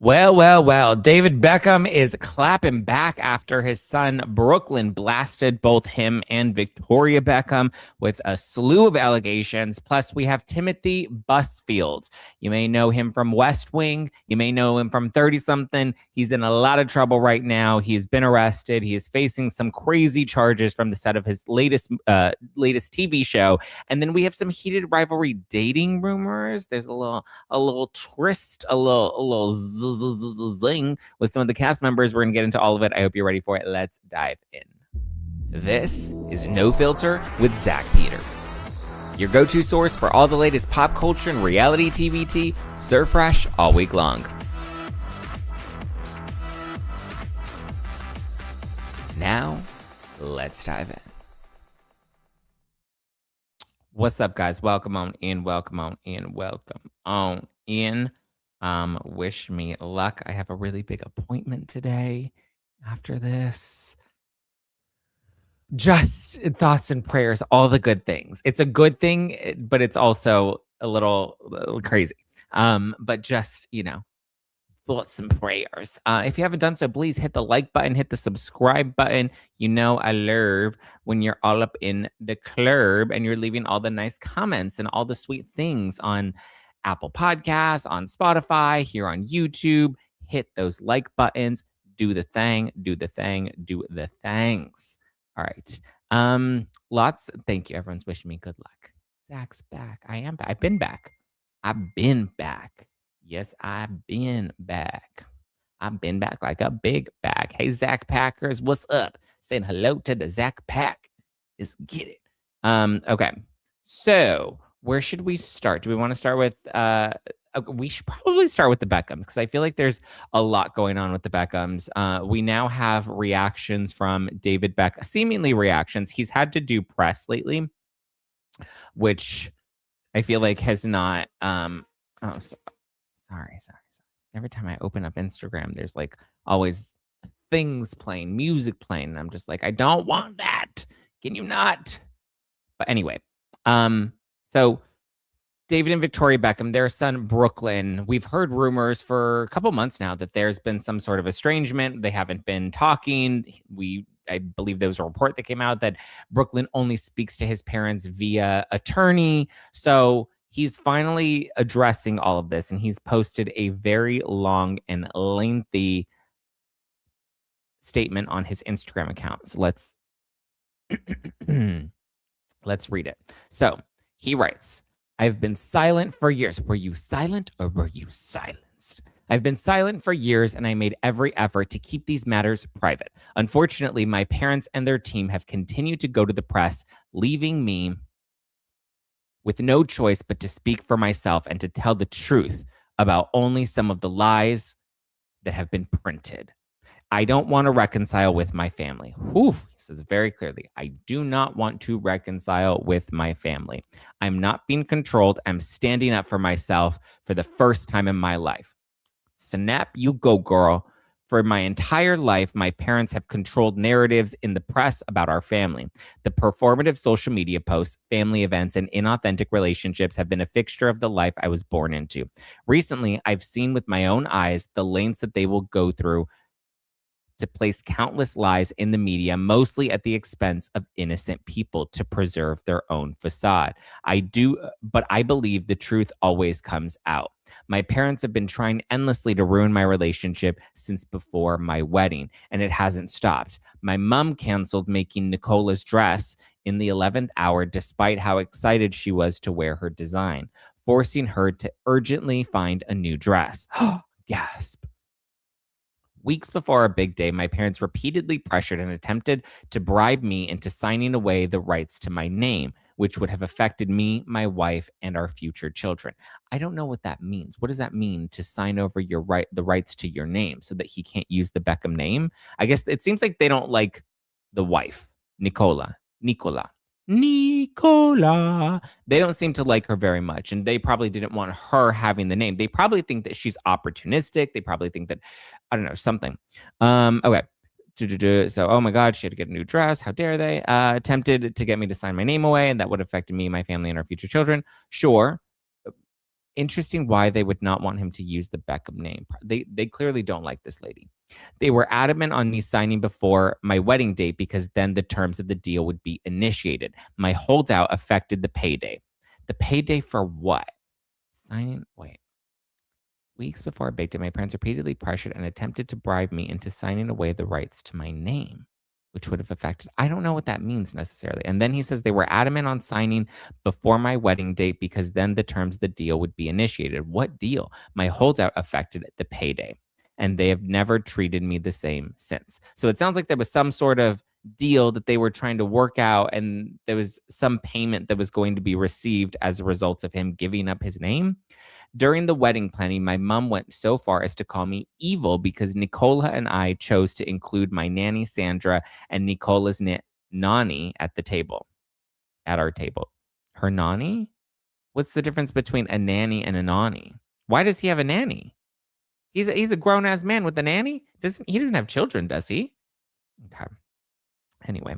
Well. David Beckham is clapping back after his son Brooklyn blasted both him and Victoria Beckham with a slew of allegations. Plus, we have Timothy Busfield. You may know him from West Wing. You may know him from 30 something. He's in a lot of trouble right now. He has been arrested. He is facing some crazy charges from the set of his latest TV show. And then we have some heated rivalry dating rumors. There's a little twist, a little zing with some of the cast members. We're gonna get into all of it. I hope you're ready for it. Let's dive in. This is No Filter with Zack Peter, your go-to source for all the latest pop culture and reality TVT, serve fresh all week long. Now, let's dive in. What's up, guys? Welcome on in. Wish me luck. I have a really big appointment today after this. Just thoughts and prayers, all the good things. It's a good thing, but it's also a little crazy. But just, thoughts and prayers. If you haven't done so, please hit the like button, hit the subscribe button. I love when you're all up in the club and you're leaving all the nice comments and all the sweet things on Apple Podcasts, on Spotify, here on YouTube. Hit those like buttons. Do the thing. Do the things. All right. Thank you. Everyone's wishing me good luck. Zach's back. I am back. I've been back. Yes, I've been back. I've been back like a big back. Hey, Zack Packers, what's up? Saying hello to the Zack Pack. Let's get it. Okay. So where should we start? Do we want to start with we should probably start with the Beckhams, because I feel like there's a lot going on with the Beckhams. We now have reactions from David Beckham, seemingly reactions. He's had to do press lately, which I feel like has not Sorry. Every time I open up Instagram, there's like always things playing, music playing, and I'm just like, I don't want that. Can you not? But anyway, so David and Victoria Beckham, their son Brooklyn, we've heard rumors for a couple months now that there's been some sort of estrangement. They haven't been talking. I believe there was a report that came out that Brooklyn only speaks to his parents via attorney. So he's finally addressing all of this, and he's posted a very long and lengthy statement on his Instagram account. So let's read it. So he writes, I've been silent for years. Were you silent or were you silenced? I've been silent for years, and I made every effort to keep these matters private. Unfortunately, my parents and their team have continued to go to the press, leaving me with no choice but to speak for myself and to tell the truth about only some of the lies that have been printed. I don't want to reconcile with my family. He says very clearly, I do not want to reconcile with my family. I'm not being controlled. I'm standing up for myself for the first time in my life. Snap, you go, girl. For my entire life, my parents have controlled narratives in the press about our family. The performative social media posts, family events, and inauthentic relationships have been a fixture of the life I was born into. Recently, I've seen with my own eyes the lengths that they will go through to place countless lies in the media, mostly at the expense of innocent people, to preserve their own facade. But I believe the truth always comes out. My parents have been trying endlessly to ruin my relationship since before my wedding, and it hasn't stopped. My mom canceled making Nicola's dress in the 11th hour, despite how excited she was to wear her design, forcing her to urgently find a new dress. Gasp. Weeks before our big day, my parents repeatedly pressured and attempted to bribe me into signing away the rights to my name, which would have affected me, my wife, and our future children. I don't know what that means. What does that mean, to sign over the rights to your name so that he can't use the Beckham name? I guess it seems like they don't like the wife, Nicola. They don't seem to like her very much, and they probably didn't want her having the name. They probably think that she's opportunistic. They probably think that, I don't know, something. Okay. So, oh my God, she had to get a new dress. How dare they? Attempted to get me to sign my name away, and that would have affected me, my family, and our future children. Sure. Interesting why they would not want him to use the Beckham name. They clearly don't like this lady. They were adamant on me signing before my wedding date because then the terms of the deal would be initiated. My holdout affected the payday. The payday for what? Signing, wait. Weeks before I baked it, my parents repeatedly pressured and attempted to bribe me into signing away the rights to my name, which would have affected. I don't know what that means necessarily. And then he says they were adamant on signing before my wedding date because then the terms of the deal would be initiated. What deal? My holdout affected the payday, and they have never treated me the same since. So it sounds like there was some sort of deal that they were trying to work out, and there was some payment that was going to be received as a result of him giving up his name. During the wedding planning, my mom went so far as to call me evil because Nicola and I chose to include my nanny Sandra and Nicola's nanny at the table, at our table. Her nanny? What's the difference between a nanny and a nanny? Why does he have a nanny? He's a grown ass man with a nanny. He doesn't have children, does he? Okay. Anyway,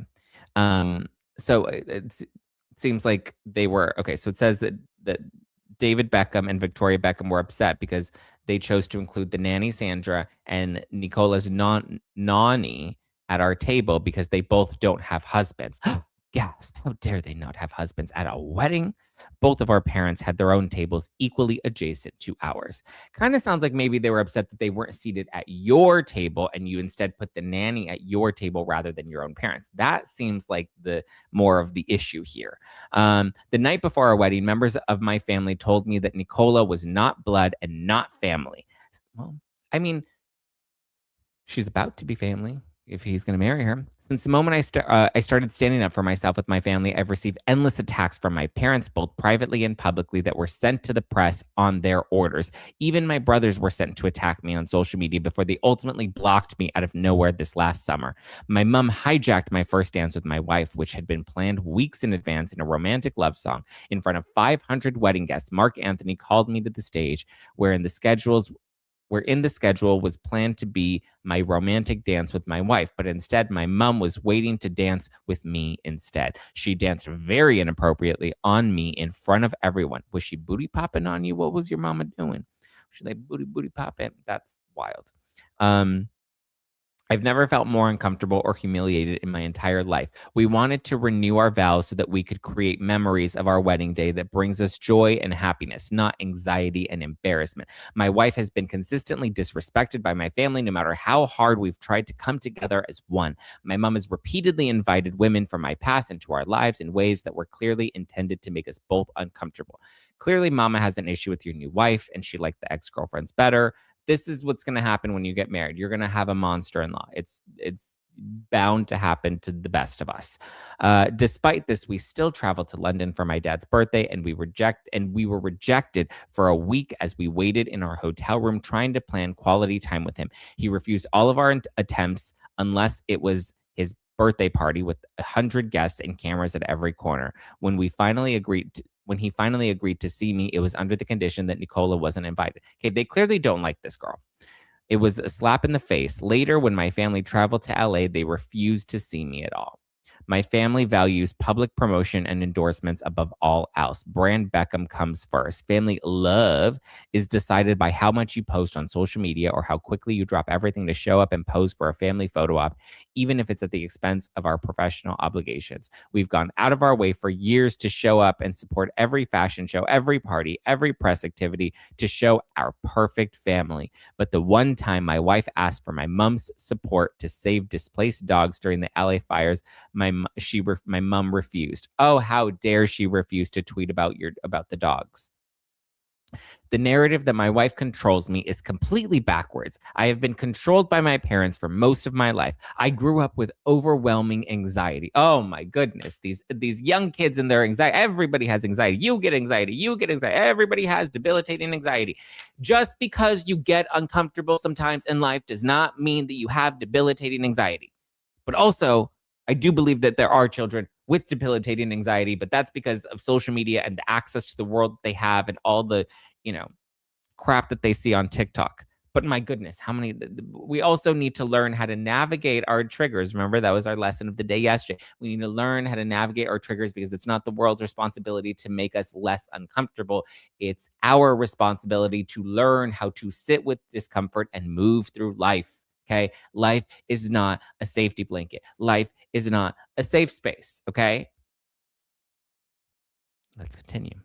so it seems like they were okay. So it says that David Beckham and Victoria Beckham were upset because they chose to include the nanny Sandra and Nicola's nanny at our table because they both don't have husbands. Gasp! How dare they not have husbands at a wedding? Both of our parents had their own tables equally adjacent to ours. Kind of sounds like maybe they were upset that they weren't seated at your table and you instead put the nanny at your table rather than your own parents. That seems like the more of the issue here. The night before our wedding, members of my family told me that Nicola was not blood and not family. Well, I mean, she's about to be family if he's going to marry her. Since the moment I started standing up for myself with my family, I've received endless attacks from my parents, both privately and publicly, that were sent to the press on their orders. Even my brothers were sent to attack me on social media before they ultimately blocked me out of nowhere this last summer. My mom hijacked my first dance with my wife, which had been planned weeks in advance in a romantic love song. In front of 500 wedding guests, Mark Anthony called me to the stage wherein the schedule was planned to be my romantic dance with my wife, but instead my mom was waiting to dance with me instead. She danced very inappropriately on me in front of everyone. Was she booty popping on you? What was your mama doing? Was she like booty popping? That's wild. I've never felt more uncomfortable or humiliated in my entire life. We wanted to renew our vows so that we could create memories of our wedding day that brings us joy and happiness, not anxiety and embarrassment. My wife has been consistently disrespected by my family, no matter how hard we've tried to come together as one. My mom has repeatedly invited women from my past into our lives in ways that were clearly intended to make us both uncomfortable. Clearly, mama has an issue with your new wife, and she liked the ex-girlfriends better. This is what's going to happen when you get married. You're going to have a monster-in-law. It's bound to happen to the best of us. Despite this, we still traveled to London for my dad's birthday, and we were rejected for a week as we waited in our hotel room trying to plan quality time with him. He refused all of our attempts unless it was his birthday party with 100 guests and cameras at every corner. When he finally agreed to see me, it was under the condition that Nicola wasn't invited. Okay, they clearly don't like this girl. It was a slap in the face. Later, when my family traveled to LA, they refused to see me at all. My family values public promotion and endorsements above all else. Brand Beckham comes first. Family love is decided by how much you post on social media or how quickly you drop everything to show up and pose for a family photo op, even if it's at the expense of our professional obligations. We've gone out of our way for years to show up and support every fashion show, every party, every press activity to show our perfect family. But the one time my wife asked for my mom's support to save displaced dogs during the LA fires, my mom refused. Oh, how dare she refuse to tweet about the dogs. The narrative that my wife controls me is completely backwards. I have been controlled by my parents for most of my life. I grew up with overwhelming anxiety. Oh my goodness. These young kids and their anxiety. Everybody has anxiety. You get anxiety. Everybody has debilitating anxiety. Just because you get uncomfortable sometimes in life does not mean that you have debilitating anxiety. But also, I do believe that there are children with debilitating anxiety, but that's because of social media and the access to the world they have and all the, crap that they see on TikTok. But my goodness, how many? We also need to learn how to navigate our triggers. Remember, that was our lesson of the day yesterday. We need to learn how to navigate our triggers because it's not the world's responsibility to make us less uncomfortable. It's our responsibility to learn how to sit with discomfort and move through life. Okay. Life is not a safety blanket. Life is not a safe space. Okay. Let's continue.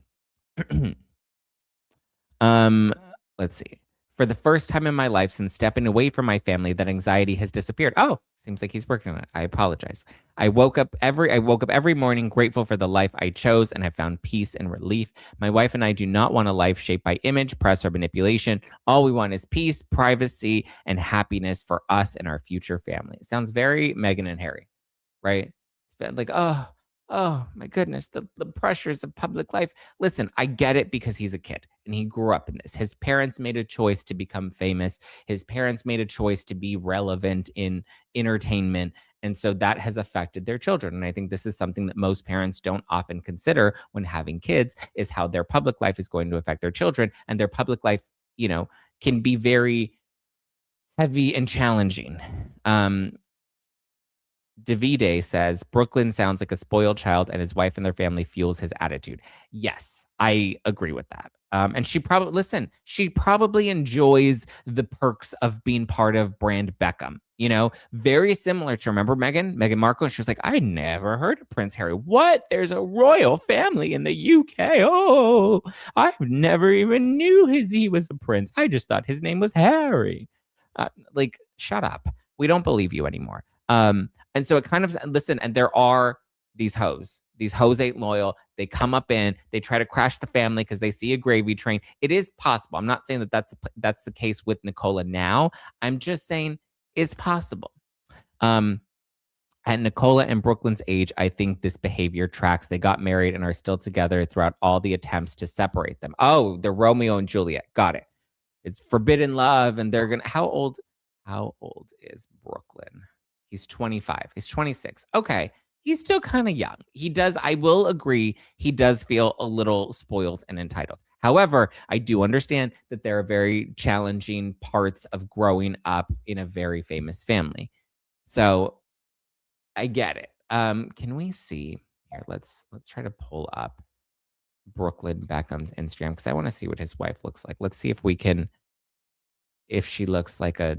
Um, let's see. For the first time in my life since stepping away from my family, that anxiety has disappeared. Oh, seems like he's working on it. I apologize. I woke up every morning grateful for the life I chose and have found peace and relief. My wife and I do not want a life shaped by image, press, or manipulation. All we want is peace, privacy, and happiness for us and our future family. It sounds very Meghan and Harry, right? It's like, oh my goodness, the pressures of public life. Listen, I get it because he's a kid and he grew up in this. His parents made a choice to become famous. His parents made a choice to be relevant in entertainment. And so that has affected their children. And I think this is something that most parents don't often consider when having kids is how their public life is going to affect their children. And their public life, can be very heavy and challenging. Davide says Brooklyn sounds like a spoiled child, and his wife and their family fuels his attitude. Yes, I agree with that. And she probably enjoys the perks of being part of brand Beckham. Very similar to remember Meghan Markle. And she was like, I never heard of Prince Harry. What? There's a royal family in the UK. Oh, I never even knew he was a prince. I just thought his name was Harry. Shut up. We don't believe you anymore. And so it kind of listen, and there are these hoes. These hoes ain't loyal. They come up in, they try to crash the family because they see a gravy train. It is possible. I'm not saying that that's the case with Nicola now. I'm just saying it's possible. At Nicola and Brooklyn's age, I think this behavior tracks. They got married and are still together throughout all the attempts to separate them. Oh, the Romeo and Juliet. Got it. It's forbidden love, and they're gonna. How old is Brooklyn? He's 25. He's 26. Okay. He's still kind of young. I will agree, he does feel a little spoiled and entitled. However, I do understand that there are very challenging parts of growing up in a very famous family. So I get it. Can we see here? Let's try to pull up Brooklyn Beckham's Instagram because I want to see what his wife looks like. Let's see if she looks like a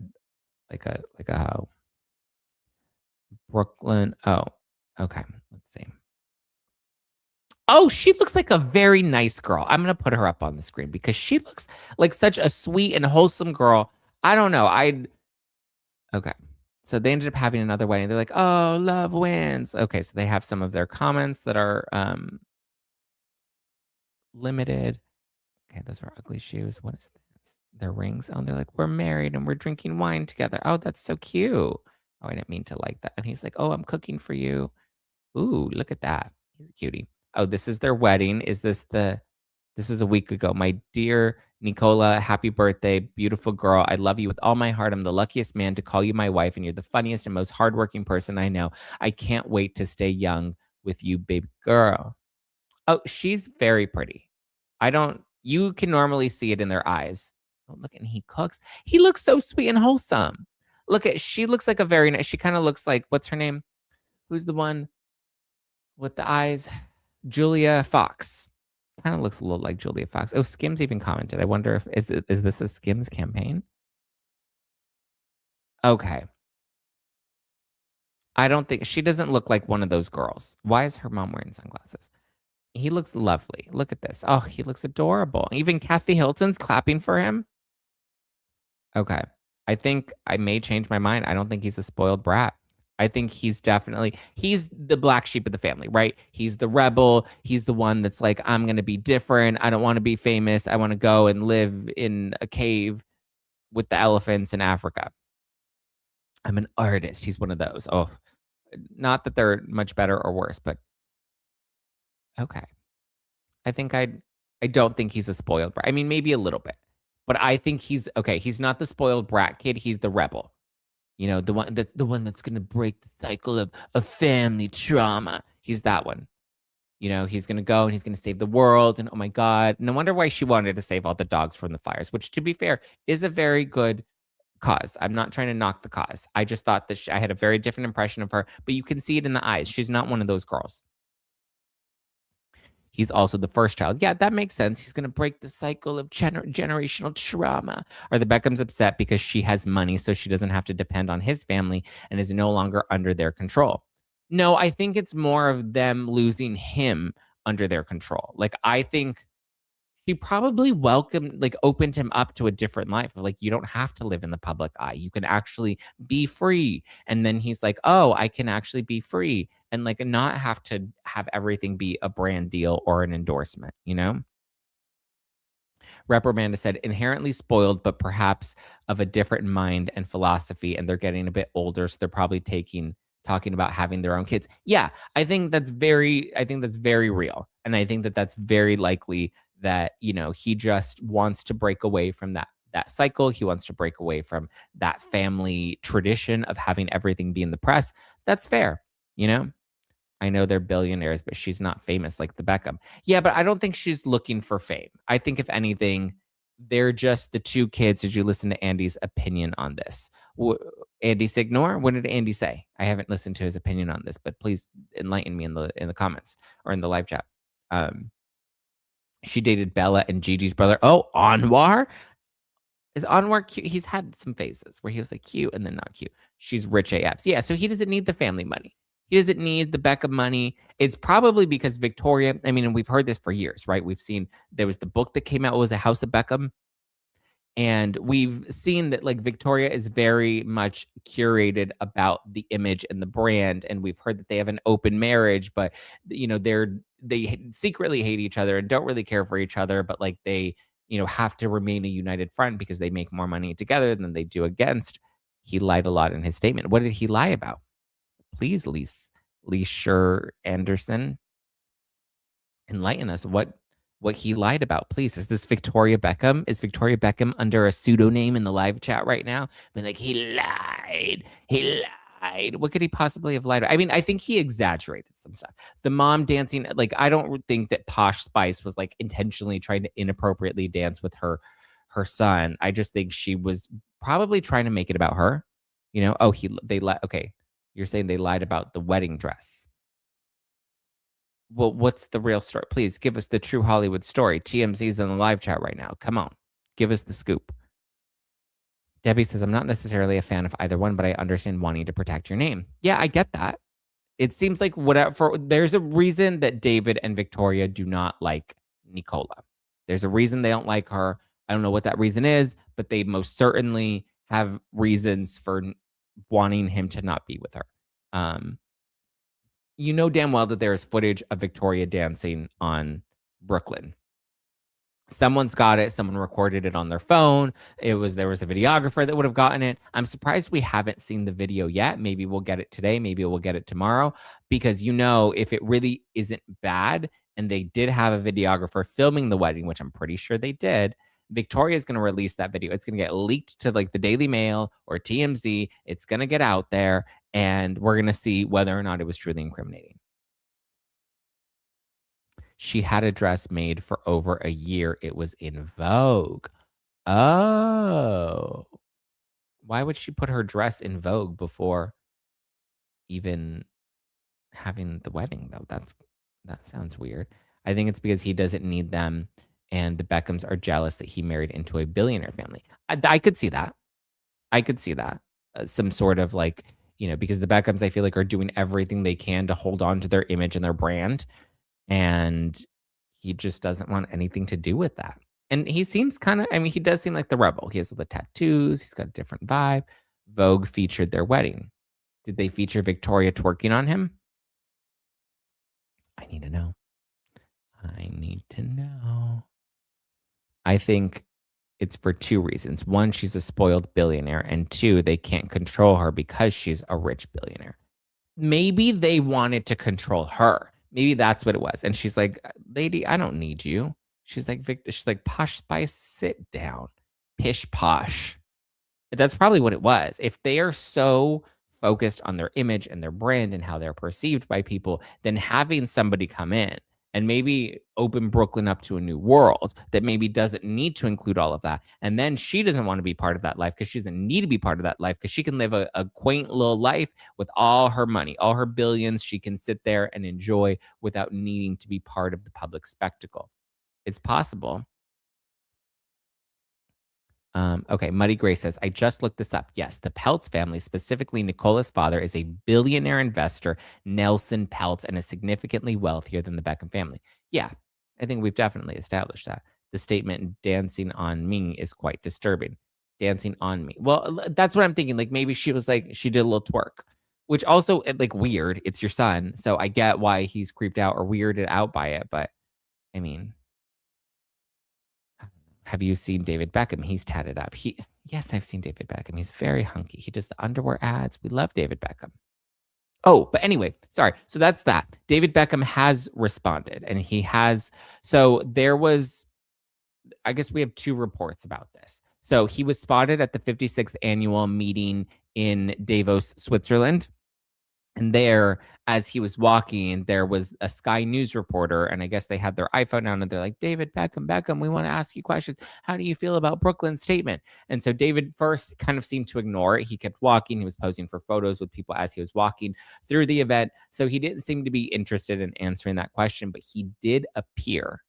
hoe. Brooklyn. Oh, okay. Let's see. Oh, she looks like a very nice girl. I'm going to put her up on the screen because she looks like such a sweet and wholesome girl. I don't know. Okay. So they ended up having another wedding. They're like, oh, love wins. Okay. So they have some of their comments that are limited. Okay. Those are ugly shoes. What is this? Their rings. Oh, they're like, we're married and we're drinking wine together. Oh, that's so cute. Oh, I didn't mean to like that. And he's like, oh, I'm cooking for you. Ooh, look at that. He's a cutie. Oh, this is their wedding. This was a week ago. My dear Nicola, happy birthday. Beautiful girl. I love you with all my heart. I'm the luckiest man to call you my wife, and you're the funniest and most hardworking person I know. I can't wait to stay young with you, baby girl. Oh, she's very pretty. You can normally see it in their eyes. Oh, look, and he cooks. He looks so sweet and wholesome. She looks like a very nice, she kind of looks like, what's her name? Who's the one with the eyes? Julia Fox. Kind of looks a little like Julia Fox. Oh, Skims even commented. I wonder if is this a Skims campaign? Okay. I don't think she doesn't look like one of those girls. Why is her mom wearing sunglasses? He looks lovely. Look at this. Oh, he looks adorable. Even Kathy Hilton's clapping for him. Okay. I think I may change my mind. I don't think he's a spoiled brat. I think he's the black sheep of the family, right? He's the rebel. He's the one that's like, I'm going to be different. I don't want to be famous. I want to go and live in a cave with the elephants in Africa. I'm an artist. He's one of those. Oh, not that they're much better or worse, but okay. I don't think he's a spoiled brat. I mean, maybe a little bit, but I think he's okay. He's not the spoiled brat kid. He's the rebel. The one that's going to break the cycle of family trauma. He's that one. He's going to go and he's going to save the world. And oh my God, no wonder why she wanted to save all the dogs from the fires, which, to be fair, is a very good cause. I'm not trying to knock the cause. I just thought that I had a very different impression of her, but you can see it in the eyes. She's not one of those girls. He's also the first child. Yeah, that makes sense. He's going to break the cycle of generational trauma. Or the Beckham's upset because she has money, so she doesn't have to depend on his family and is no longer under their control. No, I think it's more of them losing him under their control. Like, I think she probably opened him up to a different life. Like, you don't have to live in the public eye. You can actually be free. And then he's like, oh, I can actually be free and like not have to have everything be a brand deal or an endorsement. Reprimanda said, inherently spoiled, but perhaps of a different mind and philosophy. And they're getting a bit older. So they're probably talking about having their own kids. Yeah, I think that's very real. And I think that that's very likely that, he just wants to break away from that cycle. He wants to break away from that family tradition of having everything be in the press. That's fair, you know? I know they're billionaires, but she's not famous like the Beckham. Yeah, but I don't think she's looking for fame. I think if anything, they're just the two kids. Did you listen to Andy's opinion on this? Andy Signor, what did Andy say? I haven't listened to his opinion on this, but please enlighten me in the comments or in the live chat. She dated Bella and Gigi's brother. Oh, Anwar? Is Anwar cute? He's had some phases where he was like cute and then not cute. She's rich AF. Yeah, so he doesn't need the family money. He doesn't need the Beckham money. It's probably because Victoria, I mean, and we've heard this for years, right? We've seen there was the book that came out, was a House of Beckham. And we've seen that like Victoria is very much curated about the image and the brand. And we've heard that they have an open marriage, but they secretly hate each other and don't really care for each other, but like they, have to remain a united front because they make more money together than they do against. He lied a lot in his statement. What did he lie about? Please, Leisure Anderson, enlighten us. What he lied about, please. Is this Victoria Beckham? Is Victoria Beckham under a pseudonym in the live chat right now? Being like, he lied. He lied. What could he possibly have lied about? I mean, I think he exaggerated some stuff. The mom dancing, like, I don't think that Posh Spice was like intentionally trying to inappropriately dance with her son. I just think she was probably trying to make it about her. Okay. You're saying they lied about the wedding dress. Well, what's the real story? Please give us the true Hollywood story. TMZ's in the live chat right now. Come on. Give us the scoop. Debbie says, I'm not necessarily a fan of either one, but I understand wanting to protect your name. Yeah, I get that. It seems like there's a reason that David and Victoria do not like Nicola. There's a reason they don't like her. I don't know what that reason is, but they most certainly have reasons for wanting him to not be with her. You know damn well that there is footage of Victoria dancing on Brooklyn. Someone's got it. Someone recorded it on their phone. There was a videographer that would have gotten it. I'm surprised we haven't seen the video yet. Maybe we'll get it today. Maybe we'll get it tomorrow. Because if it really isn't bad and they did have a videographer filming the wedding, which I'm pretty sure they did, Victoria is going to release that video. It's going to get leaked to like the Daily Mail or TMZ. It's going to get out there and we're going to see whether or not it was truly incriminating. She had a dress made for over a year. It was in Vogue. Oh. Why would she put her dress in Vogue before even having the wedding, though? That sounds weird. I think it's because he doesn't need them, and the Beckhams are jealous that he married into a billionaire family. I could see that. I could see that. Some sort of like, because the Beckhams, I feel like, are doing everything they can to hold on to their image and their brand. And he just doesn't want anything to do with that. And he seems he does seem like the rebel. He has the tattoos. He's got a different vibe. Vogue featured their wedding. Did they feature Victoria twerking on him? I need to know. I think it's for two reasons. One, she's a spoiled billionaire. And two, they can't control her because she's a rich billionaire. Maybe they wanted to control her. Maybe that's what it was. And she's like, lady, I don't need you. She's like, Posh Spice, sit down. Pish posh. That's probably what it was. If they are so focused on their image and their brand and how they're perceived by people, then having somebody come in and maybe open Brooklyn up to a new world that maybe doesn't need to include all of that. And then she doesn't want to be part of that life because she doesn't need to be part of that life because she can live a quaint little life with all her money, all her billions. She can sit there and enjoy without needing to be part of the public spectacle. It's possible. Okay, Muddy Gray says, I just looked this up. Yes, the Peltz family, specifically Nicola's father, is a billionaire investor, Nelson Peltz, and is significantly wealthier than the Beckham family. Yeah, I think we've definitely established that. The statement dancing on me is quite disturbing. Dancing on me. Well, that's what I'm thinking. Like maybe she was like, she did a little twerk, which also like weird. It's your son. So I get why he's creeped out or weirded out by it. But I mean, have you seen David Beckham? He's tatted up. Yes, I've seen David Beckham. He's very hunky. He does the underwear ads. We love David Beckham. Oh, but anyway, sorry. So that's that. David Beckham has responded and he has. So there was, I guess we have two reports about this. So he was spotted at the 56th annual meeting in Davos, Switzerland. And there, as he was walking, there was a Sky News reporter, and I guess they had their iPhone out, and they're like, David Beckham, we want to ask you questions. How do you feel about Brooklyn's statement? And so David first kind of seemed to ignore it. He kept walking. He was posing for photos with people as he was walking through the event. So he didn't seem to be interested in answering that question, but he did appear.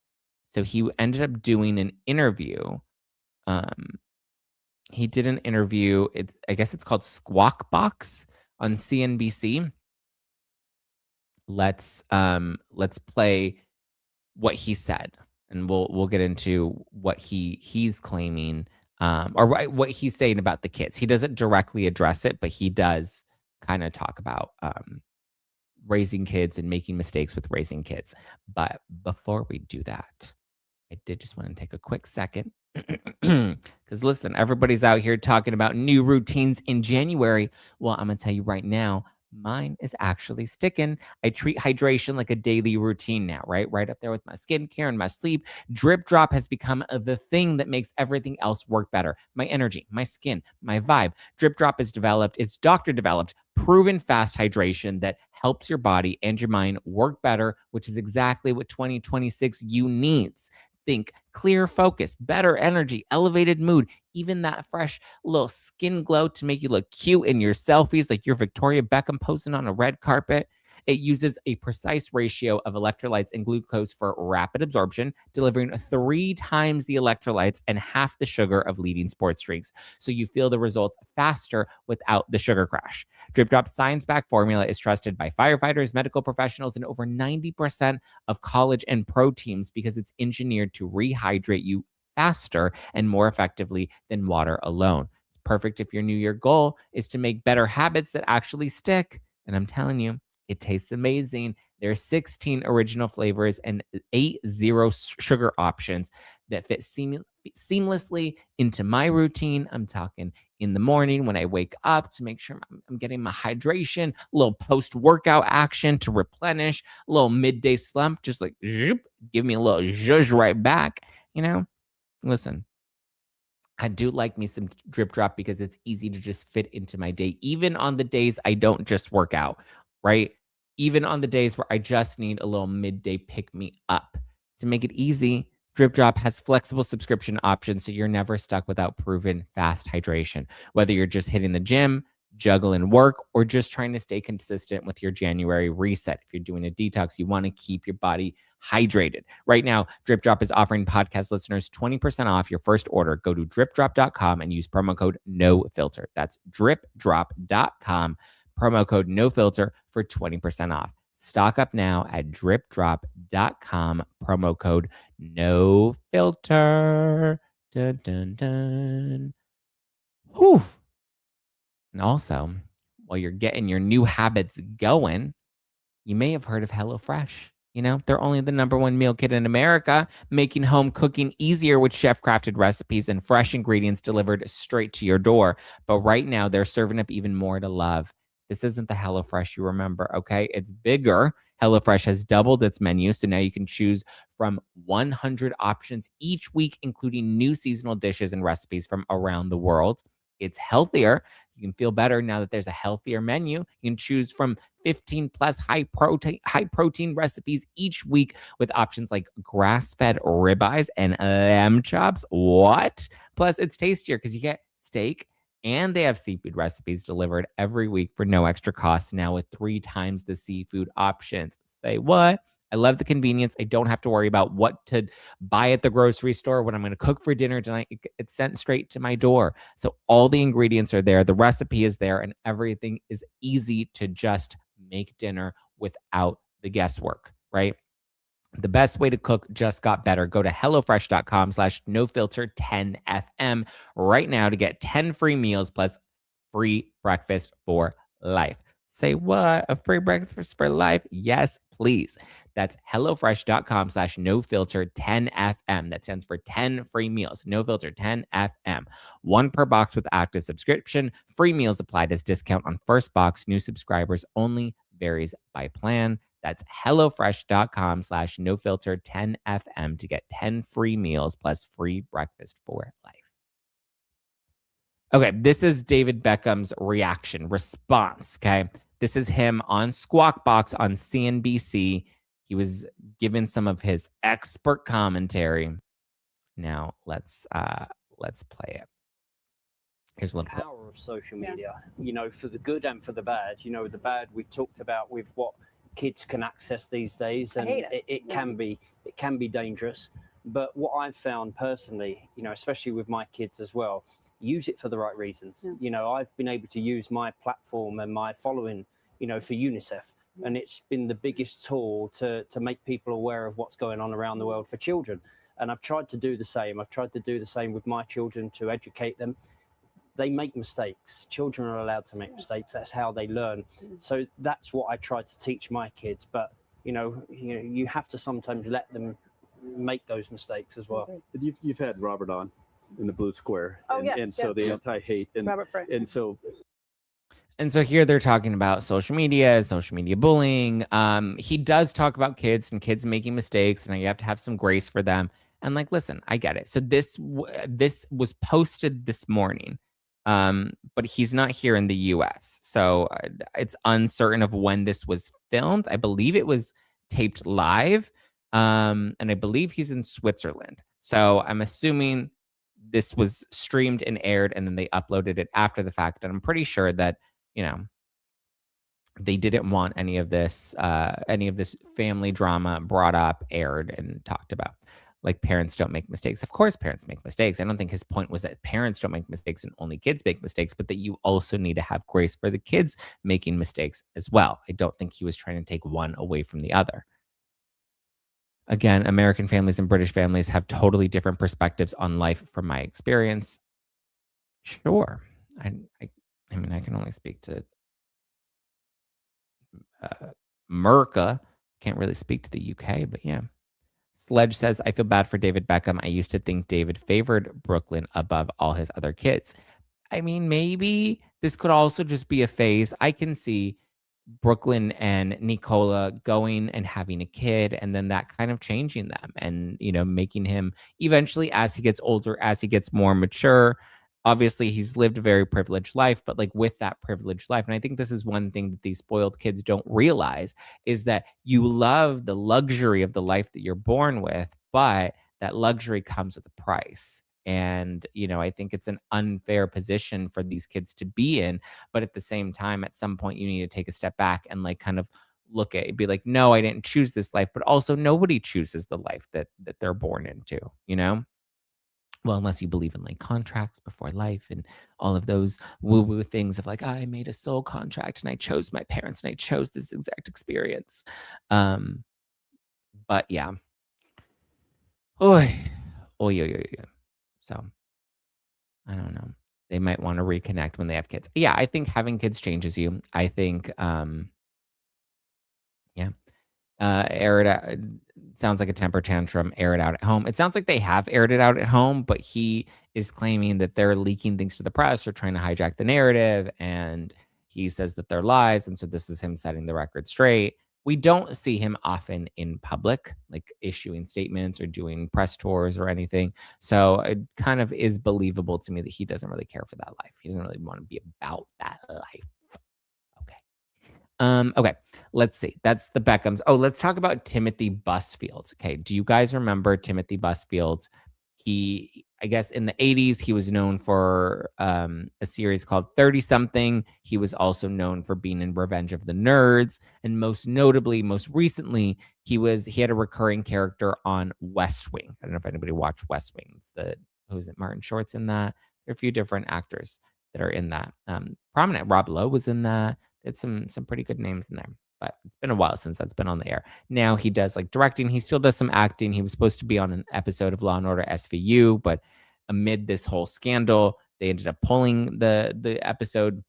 So he ended up doing an interview. He did an interview. I guess it's called Squawk Box on CNBC. Let's play what he said, and we'll get into what he's claiming, or what he's saying about the kids. He doesn't directly address it, but he does kind of talk about raising kids and making mistakes with raising kids. But before we do that, I did just want to take a quick second because listen, everybody's out here talking about new routines in January. Well, I'm gonna tell you right now, mine is actually sticking. I treat hydration like a daily routine now, right up there with my skincare and my sleep. Drip Drop has become the thing that makes everything else work better. My energy, my skin, my vibe. Drip Drop is developed, it's doctor developed, proven fast hydration that helps your body and your mind work better, which is exactly what 2026 you needs. Think clear focus, better energy, elevated mood, even that fresh little skin glow to make you look cute in your selfies like you're Victoria Beckham posing on a red carpet. It uses a precise ratio of electrolytes and glucose for rapid absorption, delivering 3 times the electrolytes and half the sugar of leading sports drinks. So you feel the results faster without the sugar crash. Drip Drop's science-backed formula is trusted by firefighters, medical professionals, and over 90% of college and pro teams because it's engineered to rehydrate you faster and more effectively than water alone. It's perfect if your New Year goal is to make better habits that actually stick. And I'm telling you, it tastes amazing. There are 16 original flavors and 8 zero sugar options that fit seamlessly into my routine. I'm talking in the morning when I wake up to make sure I'm getting my hydration, a little post-workout action to replenish, a little midday slump, just like zoop, give me a little zhuzh right back. Listen, I do like me some Drip Drop because it's easy to just fit into my day, even on the days I don't just work out, right? Even on the days where I just need a little midday pick me up. To make it easy, Drip Drop has flexible subscription options so you're never stuck without proven fast hydration. Whether you're just hitting the gym, juggling work, or just trying to stay consistent with your January reset. If you're doing a detox, you want to keep your body hydrated. Right now, Drip Drop is offering podcast listeners 20% off your first order. Go to dripdrop.com and use promo code NOFILTER. That's dripdrop.com, promo code NOFILTER for 20% off. Stock up now at dripdrop.com, promo code NOFILTER. Dun, dun, dun. Whew. And also, while you're getting your new habits going, you may have heard of HelloFresh. They're only the #1 meal kit in America, making home cooking easier with chef-crafted recipes and fresh ingredients delivered straight to your door. But right now, they're serving up even more to love. This isn't the HelloFresh you remember, okay? It's bigger. HelloFresh has doubled its menu, so now you can choose from 100 options each week, including new seasonal dishes and recipes from around the world. It's healthier. You can feel better now that there's a healthier menu. You can choose from 15 plus high protein recipes each week with options like grass-fed ribeyes and lamb chops. What? Plus, it's tastier because you get steak and they have seafood recipes delivered every week for no extra cost, now with 3 times the seafood options. Say what? I love the convenience. I don't have to worry about what to buy at the grocery store when I'm going to cook for dinner tonight. It's sent straight to my door. So all the ingredients are there, the recipe is there, and everything is easy to just make dinner without the guesswork, right? The best way to cook just got better. Go to HelloFresh.com/NoFilter10FM right now to get 10 free meals plus free breakfast for life. Say what? A free breakfast for life? Yes, please. That's HelloFresh.com/NoFilter10FM. That stands for 10 free meals. No filter 10FM. One per box with active subscription. Free meals applied as discount on first box. New subscribers only. Varies by plan. That's HelloFresh.com/NoFilter10FM to get 10 free meals plus free breakfast for life. Okay, this is David Beckham's response. Okay, this is him on Squawk Box on CNBC. He was given some of his expert commentary. Now let's play it. Here's a little clip. Power of social media, for the good and for the bad. The bad we've talked about with what kids can access these days, and it can be dangerous. But what I've found personally, especially with my kids as well, use it for the right reasons. I've been able to use my platform and my following, for UNICEF, and it's been the biggest tool to make people aware of what's going on around the world for children. And I've tried to do the same. I've tried to do the same with my children to educate them. They make mistakes. Children are allowed to make mistakes. That's how they learn. So that's what I try to teach my kids. But you have to sometimes let them make those mistakes as well. You've had Robert on in the Blue Square, so the anti-hate and Robert Frank. And so here they're talking about social media bullying. He does talk about kids and kids making mistakes, and you have to have some grace for them. And listen, I get it. So this was posted this morning. But he's not here in the US. So it's uncertain of when this was filmed. I believe it was taped live. And I believe he's in Switzerland. So I'm assuming this was streamed and aired and then they uploaded it after the fact. And I'm pretty sure that, they didn't want any of this family drama brought up, aired, and talked about. Like, parents don't make mistakes. Of course, parents make mistakes. I don't think his point was that parents don't make mistakes and only kids make mistakes, but that you also need to have grace for the kids making mistakes as well. I don't think he was trying to take one away from the other. Again, American families and British families have totally different perspectives on life from my experience. Sure. I mean, I can only speak to America. Can't really speak to the UK, but yeah. Sledge says, I feel bad for David Beckham. I used to think David favored Brooklyn above all his other kids. I mean, maybe this could also just be a phase. I can see Brooklyn and Nicola going and having a kid, and then that kind of changing them and, making him eventually, as he gets older, as he gets more mature. Obviously, he's lived a very privileged life, but with that privileged life, and I think this is one thing that these spoiled kids don't realize, is that you love the luxury of the life that you're born with, but that luxury comes with a price. And, I think it's an unfair position for these kids to be in. But at the same time, at some point, you need to take a step back and kind of look at it, be like, no, I didn't choose this life, but also nobody chooses the life that they're born into, Well, unless you believe in contracts before life and all of those woo-woo things of I made a soul contract and I chose my parents and I chose this exact experience. But yeah. Oy. So I don't know. They might want to reconnect when they have kids. Yeah, I think having kids changes you. I think air it out. Sounds like a temper tantrum. Air it out at home. It sounds like they have aired it out at home, but he is claiming that they're leaking things to the press or trying to hijack the narrative, and he says that they're lies, and so this is him setting the record straight. We don't see him often in public, like issuing statements or doing press tours or anything. So it kind of is believable to me that he doesn't really care for that life. He doesn't really want to be about that life. Okay. Okay. Let's see. That's the Beckhams. Oh, let's talk about Timothy Busfield. Okay. Do you guys remember Timothy Busfield? I guess in the 80s, he was known for a series called 30 something. He was also known for being in Revenge of the Nerds. And most notably, most recently, he had a recurring character on West Wing. I don't know if anybody watched West Wing. Who is it? Martin Short's in that. There are a few different actors that are in that. Prominent Rob Lowe was in that. It's some pretty good names in there, but it's been a while since that's been on the air. Now he does like directing. He still does some acting. He was supposed to be on an episode of Law and Order SVU, but amid this whole scandal, they ended up pulling the episode.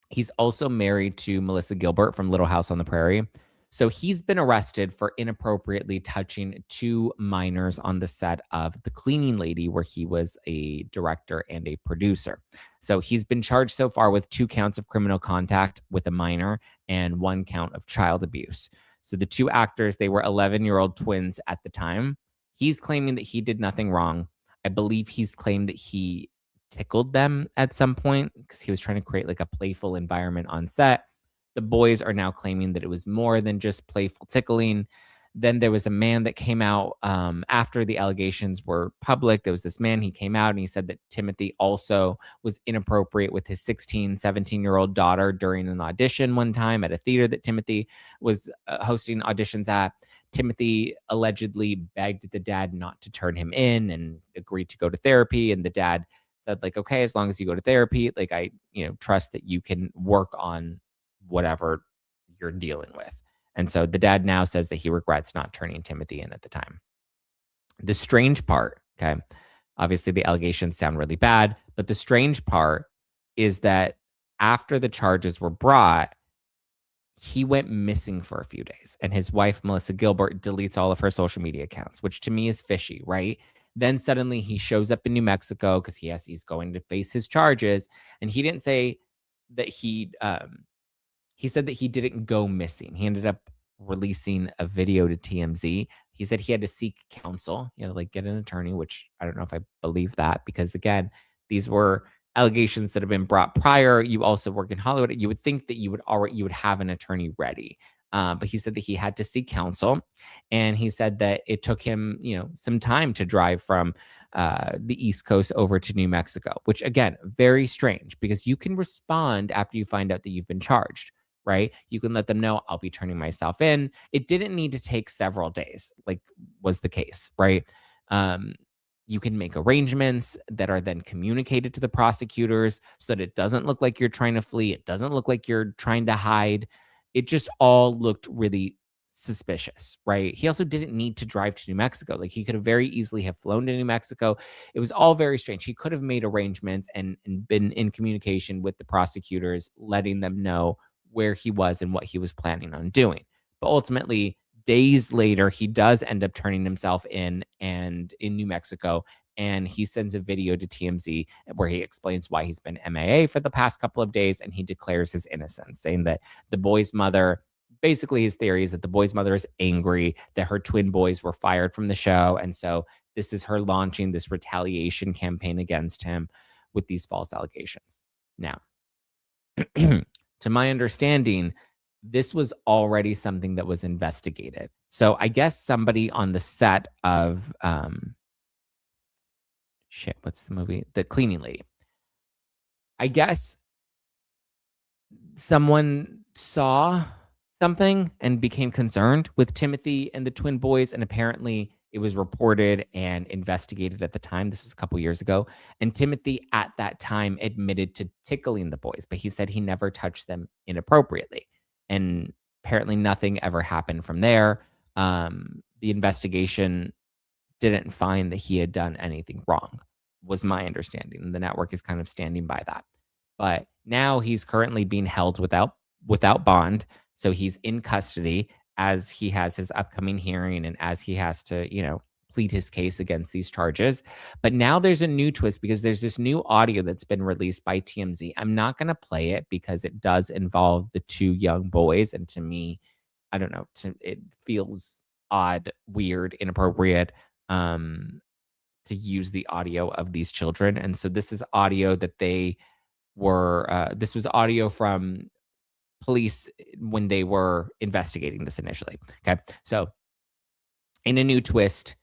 He's also married to Melissa Gilbert from Little House on the Prairie. So he's been arrested for inappropriately touching 2 minors on the set of The Cleaning Lady, where he was a director and a producer. So he's been charged so far with 2 counts of criminal contact with a minor and 1 count of child abuse. So the 2 actors, they were 11-year-old twins at the time. He's claiming that he did nothing wrong. I believe he's claimed that he tickled them at some point because he was trying to create like a playful environment on set. The boys are now claiming that it was more than just playful tickling. Then there was a man that came out after the allegations were public. There was this man, he came out and he said that Timothy also was inappropriate with his 16, 17-year-old daughter during an audition one time at a theater that Timothy was hosting auditions at. Timothy allegedly begged the dad not to turn him in and agreed to go to therapy. And the dad said, like, okay, as long as you go to therapy, like I, trust that you can work on whatever you're dealing with. And so the dad now says that he regrets not turning Timothy in at the time. The strange part, okay, obviously the allegations sound really bad, but the strange part is that after the charges were brought, he went missing for a few days, and his wife, Melissa Gilbert, deletes all of her social media accounts, which to me is fishy, right? Then suddenly he shows up in New Mexico because he's going to face his charges, and he didn't say that he said that he didn't go missing. He ended up releasing a video to TMZ. He said he had to seek counsel, like get an attorney, which I don't know if I believe that, because again, these were allegations that have been brought prior. You also work in Hollywood. You would think that you would have an attorney ready. But he said that he had to seek counsel, and he said that it took him, some time to drive from the East Coast over to New Mexico, which again, very strange because you can respond after you find out that you've been charged, right? You can let them know, I'll be turning myself in. It didn't need to take several days, like was the case, right? You can make arrangements that are then communicated to the prosecutors so that it doesn't look like you're trying to flee. It doesn't look like you're trying to hide. It just all looked really suspicious, right? He also didn't need to drive to New Mexico. Like he could have very easily have flown to New Mexico. It was all very strange. He could have made arrangements and been in communication with the prosecutors, letting them know where he was and what he was planning on doing. But ultimately, days later, he does end up turning himself in New Mexico, and he sends a video to TMZ where he explains why he's been MIA for the past couple of days, and he declares his innocence, saying that the boy's mother, basically his theory is that the boy's mother is angry that her twin boys were fired from the show, and so this is her launching this retaliation campaign against him with these false allegations. Now, to my understanding, this was already something that was investigated. So I guess somebody on the set of what's the movie? The Cleaning Lady. I guess someone saw something and became concerned with Timothy and the twin boys, and apparently it was reported and investigated at the time. This was a couple years ago. And Timothy at that time admitted to tickling the boys, but he said he never touched them inappropriately. And apparently nothing ever happened from there. The investigation didn't find that he had done anything wrong, was my understanding. And the network is kind of standing by that. But now he's currently being held without bond. So he's in custody as he has his upcoming hearing and as he has to, plead his case against these charges. But now there's a new twist because there's this new audio that's been released by TMZ. I'm not going to play it because it does involve the 2 young boys. And to me, I don't know. It feels odd, weird, inappropriate to use the audio of these children. And so this is audio that they were, this was audio from police when they were investigating this initially. Okay. So in a new twist,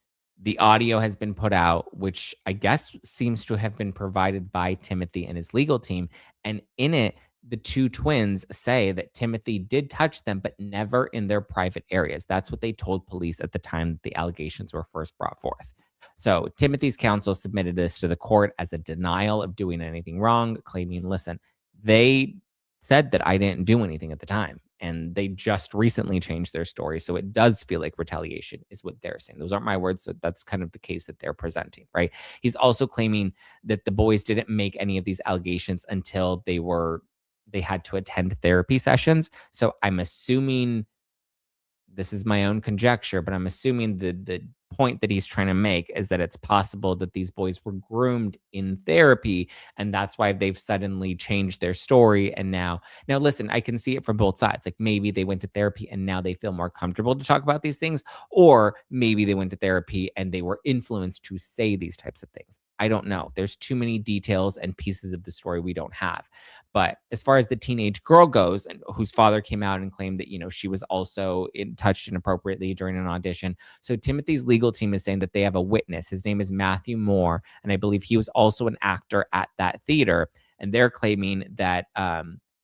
the audio has been put out, which I guess seems to have been provided by Timothy and his legal team. And in it, the two twins say that Timothy did touch them, but never in their private areas. That's what they told police at the time that the allegations were first brought forth. So Timothy's counsel submitted this to the court as a denial of doing anything wrong, claiming, listen, they said that I didn't do anything at the time. And they just recently changed their story. So it does feel like retaliation is what they're saying. Those aren't my words. So that's kind of the case that they're presenting, right? He's also claiming that the boys didn't make any of these allegations until they had to attend therapy sessions. So I'm assuming, this is my own conjecture, but I'm assuming the point that he's trying to make is that it's possible that these boys were groomed in therapy, and that's why they've suddenly changed their story. And now listen, I can see it from both sides. Like maybe they went to therapy and now they feel more comfortable to talk about these things, or maybe they went to therapy and they were influenced to say these types of things. I don't know. There's too many details and pieces of the story we don't have. But as far as the teenage girl goes, and whose father came out and claimed that, she was also touched inappropriately during an audition. So Timothy's legal team is saying that they have a witness. His name is Matthew Moore, and I believe he was also an actor at that theater. And they're claiming that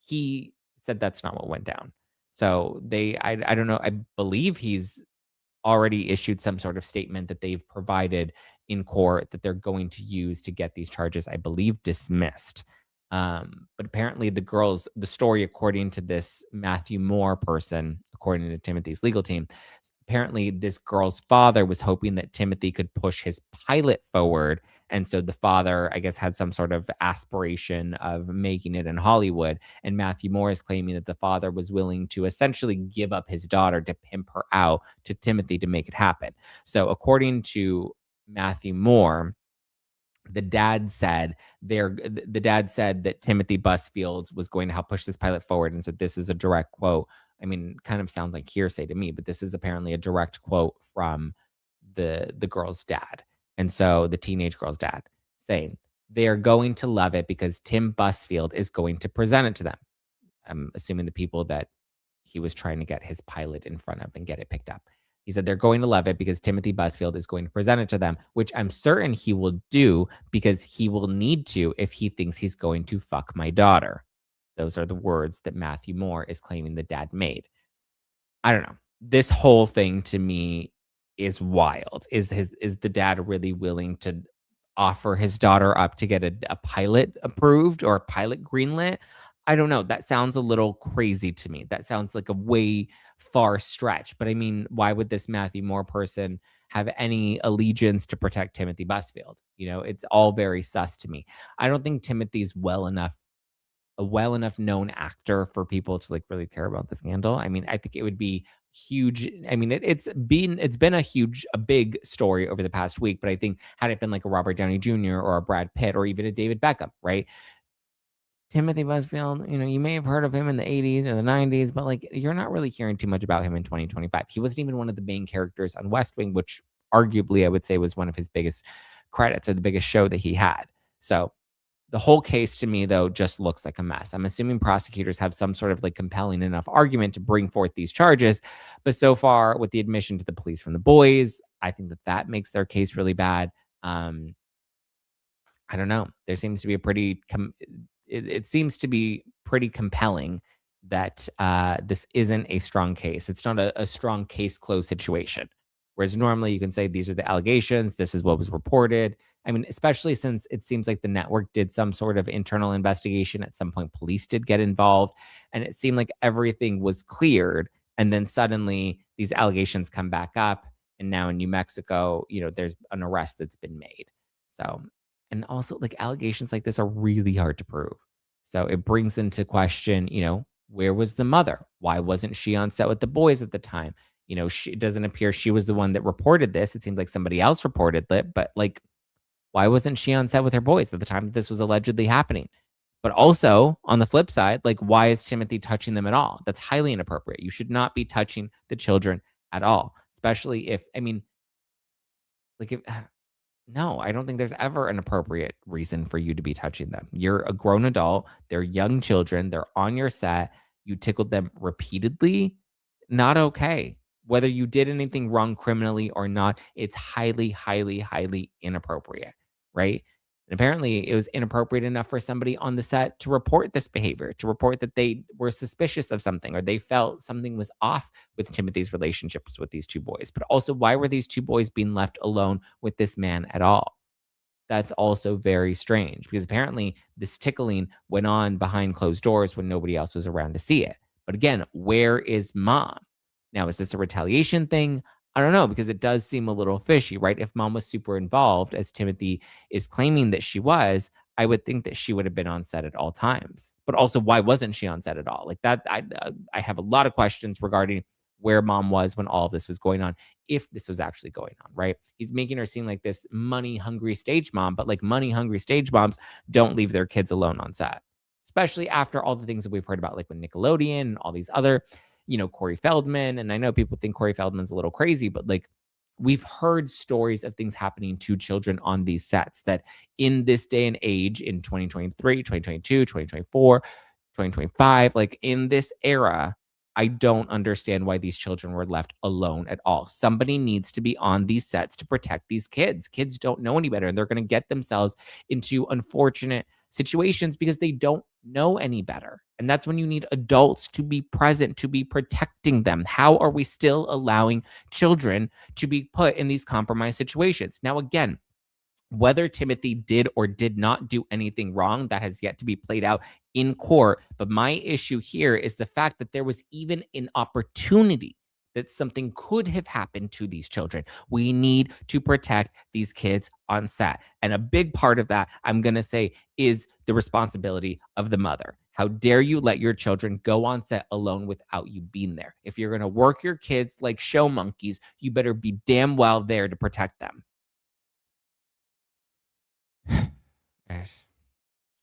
he said that's not what went down. So I don't know. I believe he's already issued some sort of statement that they've provided in court that they're going to use to get these charges, I believe, dismissed. But apparently the story, according to this Matthew Moore person, according to Timothy's legal team, apparently this girl's father was hoping that Timothy could push his pilot forward. And so the father, I guess, had some sort of aspiration of making it in Hollywood. And Matthew Moore is claiming that the father was willing to essentially give up his daughter to pimp her out to Timothy to make it happen. So according to Matthew Moore, the dad said that Timothy Busfield was going to help push this pilot forward. And so this is a direct quote. I mean, kind of sounds like hearsay to me, but this is apparently a direct quote from the girl's dad. And so the teenage girl's dad saying they are going to love it because Tim Busfield is going to present it to them. I'm assuming the people that he was trying to get his pilot in front of and get it picked up. He said they're going to love it because Timothy Busfield is going to present it to them, which I'm certain he will do because he will need to if he thinks he's going to fuck my daughter. Those are the words that Matthew Moore is claiming the dad made. I don't know. This whole thing to me is wild. Is the dad really willing to offer his daughter up to get a pilot approved or a pilot greenlit? I don't know. That sounds a little crazy to me. That sounds like a way far stretch. But I mean, why would this Matthew Moore person have any allegiance to protect Timothy Busfield? It's all very sus to me. I don't think Timothy's a well enough known actor for people to really care about the scandal. I mean, I think it would be huge. I mean, it's been a big story over the past week, but I think had it been like a Robert Downey Jr. or a Brad Pitt or even a David Beckham, right? Timothy Busfield, you may have heard of him in the 80s or the 90s, but you're not really hearing too much about him in 2025. He wasn't even one of the main characters on West Wing, which arguably I would say was one of his biggest credits or the biggest show that he had. So the whole case to me, though, just looks like a mess. I'm assuming prosecutors have some sort of compelling enough argument to bring forth these charges. But so far, with the admission to the police from the boys, I think that makes their case really bad. I don't know. There seems to be it seems to be pretty compelling that this isn't a strong case. It's not a strong case closed situation. Whereas normally you can say these are the allegations, this is what was reported. I mean, especially since it seems like the network did some sort of internal investigation. At some point, police did get involved, and it seemed like everything was cleared. And then suddenly these allegations come back up. And now in New Mexico, there's an arrest that's been made. So, and also allegations like this are really hard to prove. So it brings into question, where was the mother? Why wasn't she on set with the boys at the time? It doesn't appear she was the one that reported this. It seems like somebody else reported it, but why wasn't she on set with her boys at the time that this was allegedly happening? But also on the flip side, like, why is Timothy touching them at all? That's highly inappropriate. You should not be touching the children at all, especially if, I mean, like, if, no, I don't think there's ever an appropriate reason for you to be touching them. You're a grown adult. They're young children. They're on your set. You tickled them repeatedly. Not okay. Whether you did anything wrong criminally or not, it's highly, highly, highly inappropriate, right? And apparently, it was inappropriate enough for somebody on the set to report this behavior, to report that they were suspicious of something or they felt something was off with Timothy's relationships with these two boys. But also, why were these two boys being left alone with this man at all? That's also very strange because apparently this tickling went on behind closed doors when nobody else was around to see it. But again, where is mom? Now, is this a retaliation thing? I don't know, because it does seem a little fishy, right? If mom was super involved, as Timothy is claiming that she was, I would think that she would have been on set at all times. But also, why wasn't she on set at all? Like that, I have a lot of questions regarding where mom was when all of this was going on, if this was actually going on, right? He's making her seem like this money hungry stage mom, but like money hungry stage moms don't leave their kids alone on set, especially after all the things that we've heard about, like with Nickelodeon and all these other, Corey Feldman. And I know people think Corey Feldman's a little crazy, but like we've heard stories of things happening to children on these sets that in this day and age, in 2023, 2022, 2024, 2025, like in this era, I don't understand why these children were left alone at all. Somebody needs to be on these sets to protect these kids. Kids don't know any better, and they're going to get themselves into unfortunate situations because they don't know any better. And that's when you need adults to be present, to be protecting them. How are we still allowing children to be put in these compromised situations? Now, again, whether Timothy did or did not do anything wrong, that has yet to be played out in court. But my issue here is the fact that there was even an opportunity that something could have happened to these children. We need to protect these kids on set. And a big part of that, I'm going to say, is the responsibility of the mother. How dare you let your children go on set alone without you being there? If you're going to work your kids like show monkeys, you better be damn well there to protect them.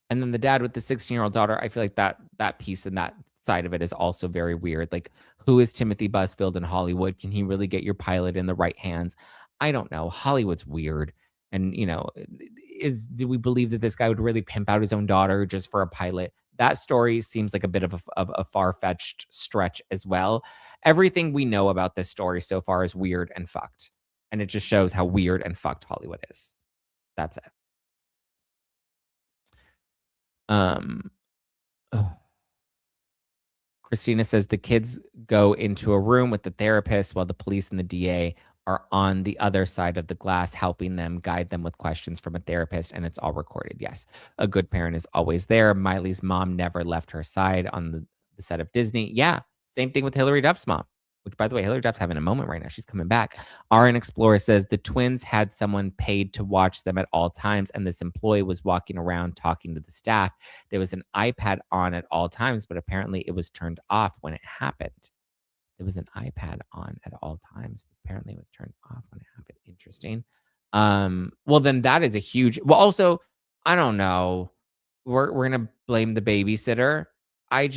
And then the dad with the 16-year-old daughter, I feel like that piece and that side of it is also very weird. Like, who is Timothy Busfield in Hollywood? Can he really get your pilot in the right hands? I don't know. Hollywood's weird. And, do we believe that this guy would really pimp out his own daughter just for a pilot? That story seems like a bit of a far-fetched stretch as well. Everything we know about this story so far is weird and fucked. And it just shows how weird and fucked Hollywood is. That's it. Christina says the kids go into a room with the therapist while the police and the DA are on the other side of the glass, helping them, guide them with questions from a therapist, and it's all recorded. Yes, a good parent is always there. Miley's mom never left her side on the set of Disney. Yeah, same thing with Hillary Duff's mom, which, by the way, Hillary Duff's having a moment right now. She's coming back. RN Explorer says the twins had someone paid to watch them at all times, and this employee was walking around talking to the staff. There was an iPad on at all times, but apparently it was turned off when it happened. There was an iPad on at all times, but apparently it was turned off when it happened. Interesting. Well, then that is a huge. Well, also, I don't know. We're gonna blame the babysitter. I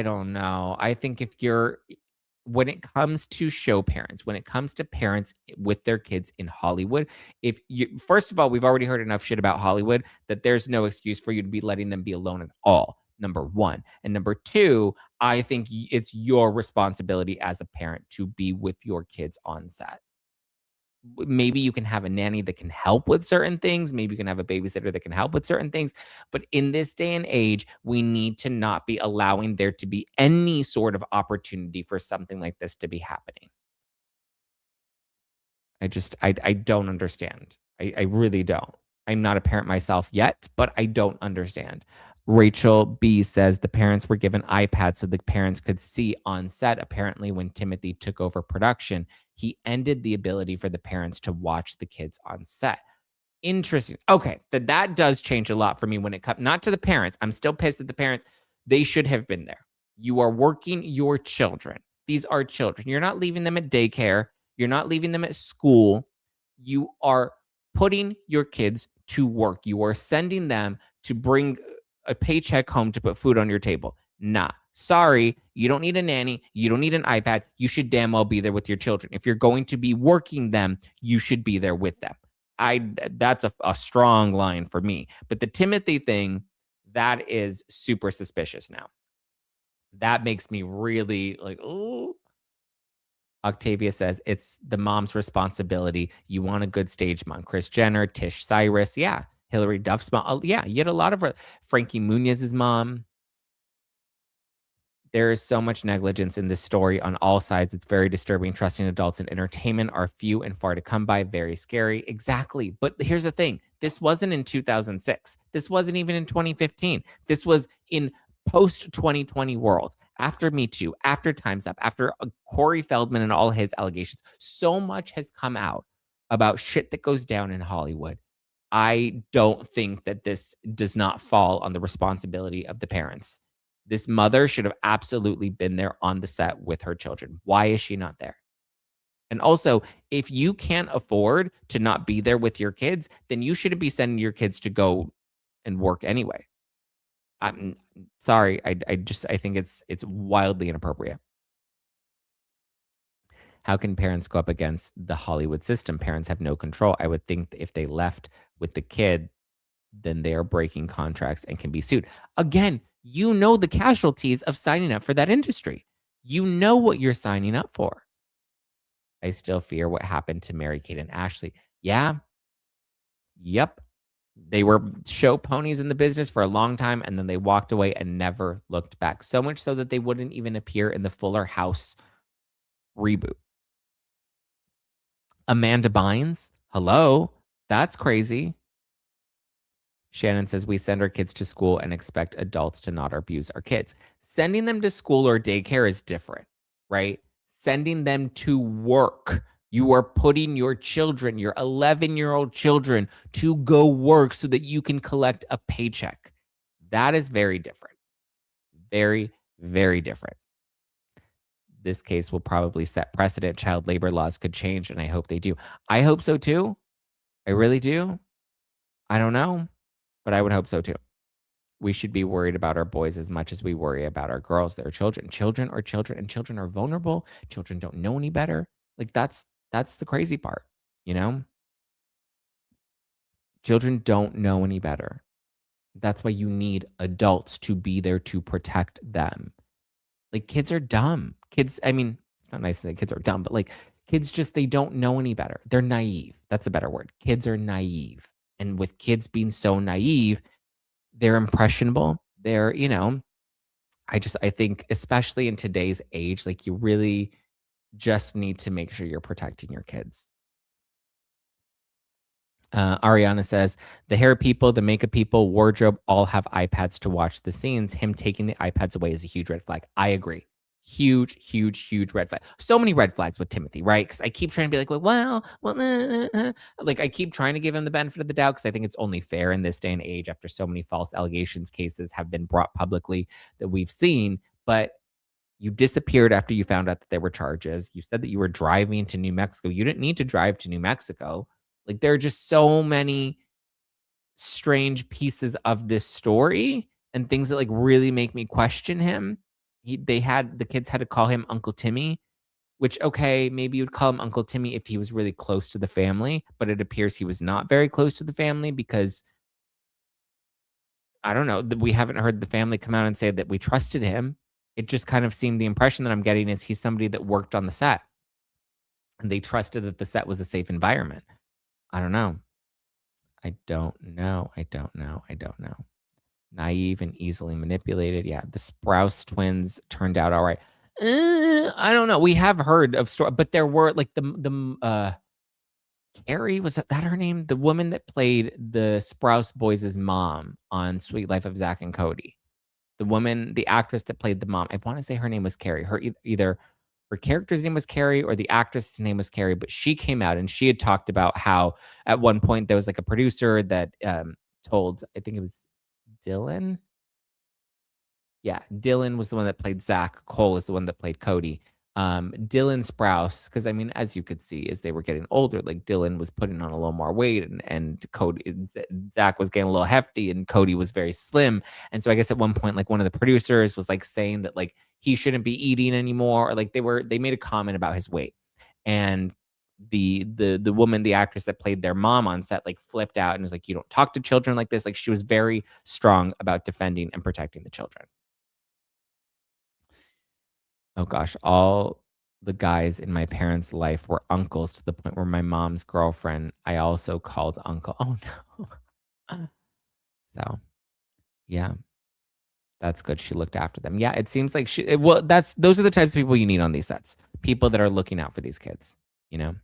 don't know. I think when it comes to show parents, when it comes to parents with their kids in Hollywood, first of all, we've already heard enough shit about Hollywood that there's no excuse for you to be letting them be alone at all. Number one. And number two, I think it's your responsibility as a parent to be with your kids on set. Maybe you can have a nanny that can help with certain things. Maybe you can have a babysitter that can help with certain things. But in this day and age, we need to not be allowing there to be any sort of opportunity for something like this to be happening. I don't understand. I really don't. I'm not a parent myself yet, but I don't understand. Rachel B says the parents were given iPads so the parents could see on set. Apparently, when Timothy took over production, he ended the ability for the parents to watch the kids on set. Interesting. Okay, that does change a lot for me when it comes, not to the parents. I'm still pissed at the parents. They should have been there. You are working your children. These are children. You're not leaving them at daycare. You're not leaving them at school. You are putting your kids to work. You are sending them to bring a paycheck home to put food on your table. Nah, sorry, you don't need a nanny. You don't need an iPad. You should damn well be there with your children. If you're going to be working them, you should be there with them. That's a strong line for me. But the Timothy thing, that is super suspicious now. That makes me really like, oh. Octavia says it's the mom's responsibility. You want a good stage mom. Kris Jenner, Tish Cyrus, yeah. Hillary Duff's mom. Oh, yeah, you had a lot of Frankie Muniz's mom. There is so much negligence in this story on all sides. It's very disturbing. Trusting adults in entertainment are few and far to come by. Very scary. Exactly. But here's the thing. This wasn't in 2006. This wasn't even in 2015. This was in post-2020 world. After Me Too, after Time's Up, after Corey Feldman and all his allegations. So much has come out about shit that goes down in Hollywood. I don't think that this does not fall on the responsibility of the parents. This mother should have absolutely been there on the set with her children. Why is she not there? And also, if you can't afford to not be there with your kids, then you shouldn't be sending your kids to go and work anyway. I'm sorry. I think it's wildly inappropriate. How can parents go up against the Hollywood system? Parents have no control. I would think that if they left with the kid, then they are breaking contracts and can be sued. Again, you know the casualties of signing up for that industry. You know what you're signing up for. I still fear what happened to Mary Kate and Ashley. Yeah. Yep. They were show ponies in the business for a long time, and then they walked away and never looked back. So much so that they wouldn't even appear in the Fuller House reboot. Amanda Bynes? Hello? That's crazy. Shannon says we send our kids to school and expect adults to not abuse our kids. Sending them to school or daycare is different, right? Sending them to work. You are putting your children, your 11-year-old children, to go work so that you can collect a paycheck. That is very different. Very, very different. This case will probably set precedent. Child labor laws could change, and I hope they do. I hope so too. I really do. I don't know, but I would hope so too. We should be worried about our boys as much as we worry about our girls. They're children. Children are children, and children are vulnerable. Children don't know any better. Like that's the crazy part, you know? Children don't know any better. That's why you need adults to be there to protect them. Like kids are dumb. Kids, I mean, it's not nice to say kids are dumb, but like kids just, they don't know any better. They're naive. That's a better word. Kids are naive. And with kids being so naive, they're impressionable. They're, you know, I think especially in today's age, like you really just need to make sure you're protecting your kids. Ariana says, the hair people, the makeup people, wardrobe, all have iPads to watch the scenes. Him taking the iPads away is a huge red flag. I agree. Huge, huge, huge red flag. So many red flags with Timothy, right? Because I keep trying to be like, like I keep trying to give him the benefit of the doubt because I think it's only fair in this day and age after so many false allegations cases have been brought publicly that we've seen. But you disappeared after you found out that there were charges. You said that you were driving to New Mexico. You didn't need to drive to New Mexico. Like there are just so many strange pieces of this story and things that like really make me question him. The kids had to call him Uncle Timmy, which, okay, maybe you'd call him Uncle Timmy if he was really close to the family, but it appears he was not very close to the family because I don't know, we haven't heard the family come out and say that we trusted him. It just kind of seemed, the impression that I'm getting is he's somebody that worked on the set and they trusted that the set was a safe environment. I don't know. I don't know. Naive and easily manipulated. Yeah, the Sprouse twins turned out all right. I don't know. We have heard of story, but there were like the Carrie, was that her name? The woman that played the Sprouse boys' mom on Sweet Life of Zack and Cody. The woman, the actress that played the mom. I want to say her name was Carrie. Her either her character's name was Carrie or the actress' name was Carrie, but she came out and she had talked about how at one point there was like a producer that told, I think it was Dylan. Yeah, Dylan was the one that played Zack. Cole is the one that played Cody. Dylan Sprouse, because I mean, as you could see, as they were getting older, like Dylan was putting on a little more weight, and Zack was getting a little hefty, and Cody was very slim. And so I guess at one point, like one of the producers was like saying that like he shouldn't be eating anymore, or like they made a comment about his weight, and the woman, the actress that played their mom on set, like flipped out and was like, "You don't talk to children like this." Like she was very strong about defending and protecting the children. Oh gosh, all the guys in my parents' life were uncles to the point where my mom's girlfriend, I also called uncle. Oh no. So, yeah, that's good. She looked after them. Yeah, it seems like those are the types of people you need on these sets. People that are looking out for these kids, you know?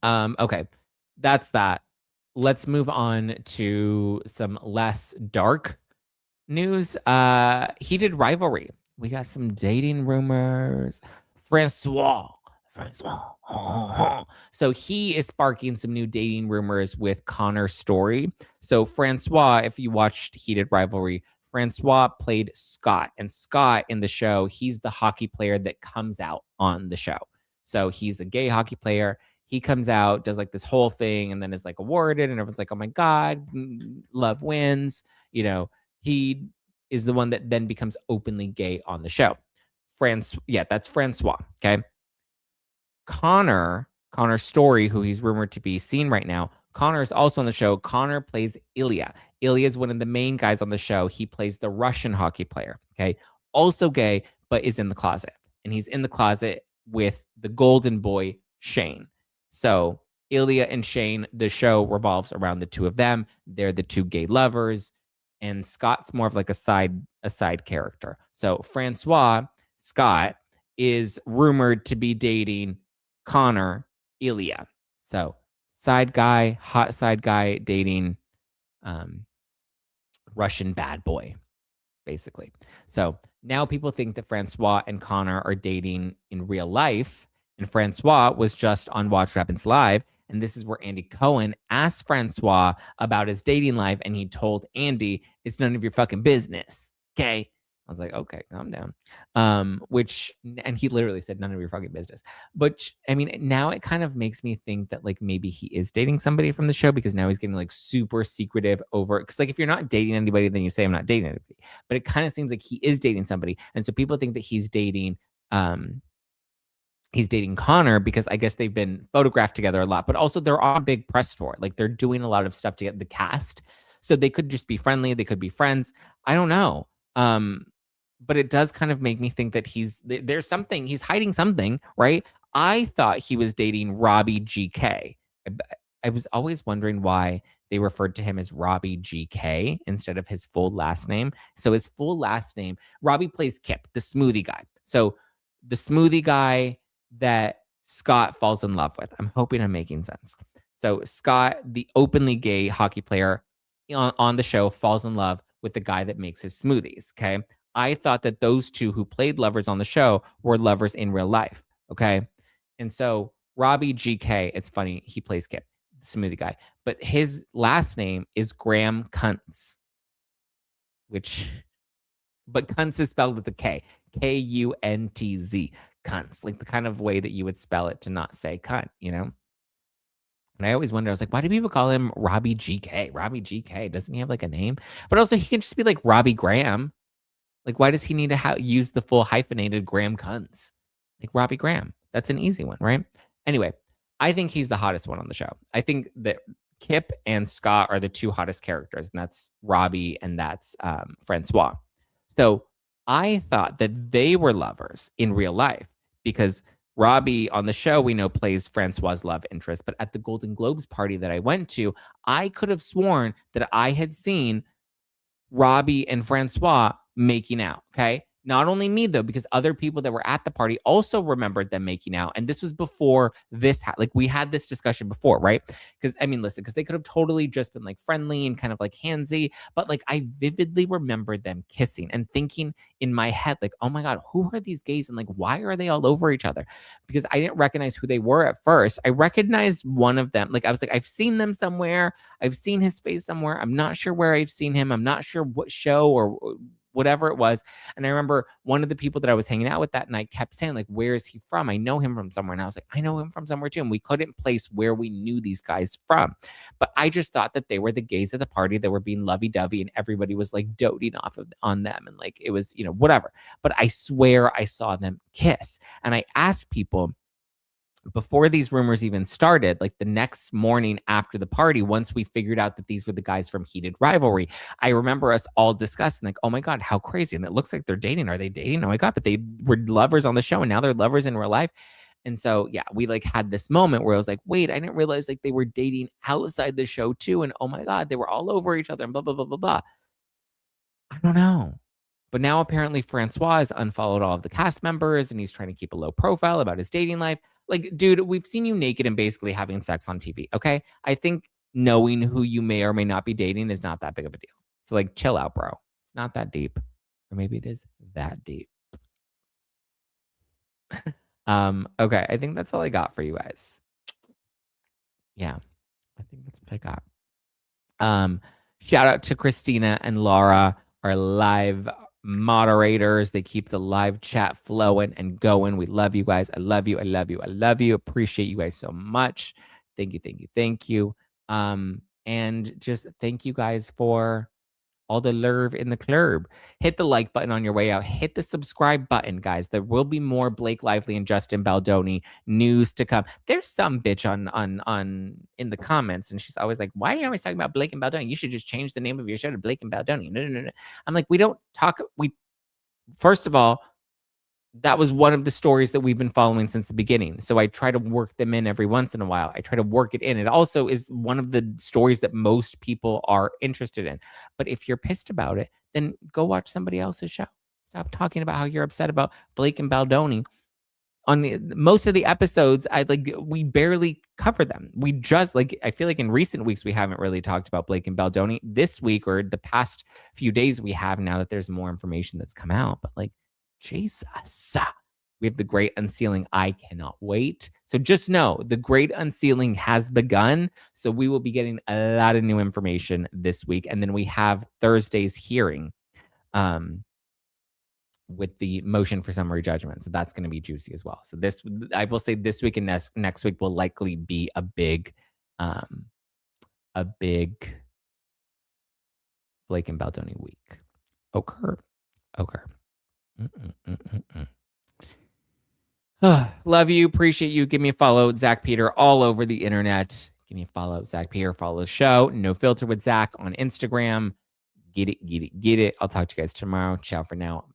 Okay. That's that. Let's move on to some less dark news. Heated rivalry. We got some dating rumors. Francois. So he is sparking some new dating rumors with Connor Story. So Francois, if you watched Heated Rivalry, Francois played Scott. And Scott in the show, he's the hockey player that comes out on the show. So he's a gay hockey player. He comes out, does like this whole thing, and then is like awarded, and everyone's like, "Oh my God, love wins." You know, he is the one that then becomes openly gay on the show. That's Francois. Okay. Connor Story, who he's rumored to be seen right now. Connor is also on the show. Connor plays Ilya. Ilya is one of the main guys on the show. He plays the Russian hockey player. Okay. Also gay, but is in the closet. And he's in the closet with the golden boy, Shane. So Ilya and Shane, the show revolves around the two of them. They're the two gay lovers. And Scott's more of like a side character. So Francois, Scott, is rumored to be dating Connor, Ilya. So hot side guy dating Russian bad boy, basically. So now people think that Francois and Connor are dating in real life. And Francois was just on Watch What Happens Live. And this is where Andy Cohen asked Francois about his dating life. And he told Andy, "It's none of your fucking business." Okay. I was like, okay, calm down. And he literally said, "None of your fucking business." But I mean, now it kind of makes me think that like maybe he is dating somebody from the show, because now he's getting like super secretive over. Because like if you're not dating anybody, then you say, "I'm not dating anybody." But it kind of seems like he is dating somebody. And so people think that he's dating Connor because I guess they've been photographed together a lot, but also they're on a big press tour. Like they're doing a lot of stuff to get the cast. So they could just be friendly. They could be friends. I don't know. But it does kind of make me think that he's hiding something, right? I thought he was dating Robbie GK. I was always wondering why they referred to him as Robbie GK instead of his full last name. So his full last name, Robbie plays Kip, the smoothie guy. So the smoothie guy that Scott falls in love with. I'm hoping I'm making sense. So Scott, the openly gay hockey player on the show, falls in love with the guy that makes his smoothies. Okay. I thought that those two who played lovers on the show were lovers in real life. Okay. And so Robbie GK, it's funny, he plays Kip, the smoothie guy, but his last name is Graham Kuntz, but Kuntz is spelled with a K, Kuntz, Kuntz, like the kind of way that you would spell it to not say cunt, you know? And I always wonder, I was like, why do people call him Robbie GK? Robbie GK, doesn't he have like a name? But also he can just be like Robbie Graham. Like, why does he need to use the full hyphenated Graham Kuntz? Like Robbie Graham. That's an easy one, right? Anyway, I think he's the hottest one on the show. I think that Kip and Scott are the two hottest characters, and that's Robbie and that's Francois. So I thought that they were lovers in real life because Robbie on the show, we know, plays Francois's love interest. But at the Golden Globes party that I went to, I could have sworn that I had seen Robbie and Francois making out. Okay. Not only me, though, because other people that were at the party also remembered them making out. And this was before this, like we had this discussion before, right? Because I mean, listen, because they could have totally just been like friendly and kind of like handsy. But like I vividly remembered them kissing and thinking in my head, like, oh my God, who are these gays? And like, why are they all over each other? Because I didn't recognize who they were at first. I recognized one of them. Like I was like, I've seen them somewhere. I've seen his face somewhere. I'm not sure where I've seen him. I'm not sure what show or whatever it was. And I remember one of the people that I was hanging out with that night kept saying, like, where is he from? I know him from somewhere. And I was like, I know him from somewhere too. And we couldn't place where we knew these guys from. But I just thought that they were the gays at the party that were being lovey-dovey and everybody was like doting on them. And like, it was, whatever. But I swear I saw them kiss. And I asked people, before these rumors even started, like the next morning after the party, once we figured out that these were the guys from Heated Rivalry, I remember us all discussing, like, oh my God, how crazy. And it looks like they're dating. Are they dating? Oh my God, but they were lovers on the show and now they're lovers in real life. And so, yeah, we like had this moment where I was like, wait, I didn't realize like they were dating outside the show too. And oh my God, they were all over each other and blah, blah, blah, blah, blah. I don't know. But now apparently Francois has unfollowed all of the cast members and he's trying to keep a low profile about his dating life. Like, dude, we've seen you naked and basically having sex on TV, okay? I think knowing who you may or may not be dating is not that big of a deal. So, like, chill out, bro. It's not that deep. Or maybe it is that deep. Okay, I think that's all I got for you guys. Yeah, I think that's what I got. Shout out to Christina and Laura, our live moderators. They keep the live chat flowing and going. We love you guys. I love you. I love you. I love you. Appreciate you guys so much. Thank you. Thank you. Thank you. And just thank you guys for all the love in the club. Hit the like button on your way out. Hit the subscribe button, guys. There will be more Blake Lively and Justin Baldoni news to come. There's some bitch on in the comments, and she's always like, "Why are you always talking about Blake and Baldoni? You should just change the name of your show to Blake and Baldoni." No. I'm like, we don't talk. First of all, that was one of the stories that we've been following since the beginning. So I try to work them in every once in a while. I try to work it in. It also is one of the stories that most people are interested in. But if you're pissed about it, then go watch somebody else's show. Stop talking about how you're upset about Blake and Baldoni. On most of the episodes, we barely cover them. We just I feel like in recent weeks, we haven't really talked about Blake and Baldoni. This week or the past few days, we have, now that there's more information that's come out. But Jesus. We have the great unsealing. I cannot wait. So just know the great unsealing has begun. So we will be getting a lot of new information this week. And then we have Thursday's hearing with the motion for summary judgment. So that's going to be juicy as well. So I will say this week and next week will likely be a big Blake and Baldoni week. Okay. Love you. Appreciate you. Give me a follow. Zack Peter all over the internet. Give me a follow. Zack Peter. Follow the show. No Filter with Zack on Instagram. Get it. I'll talk to you guys tomorrow. Ciao for now.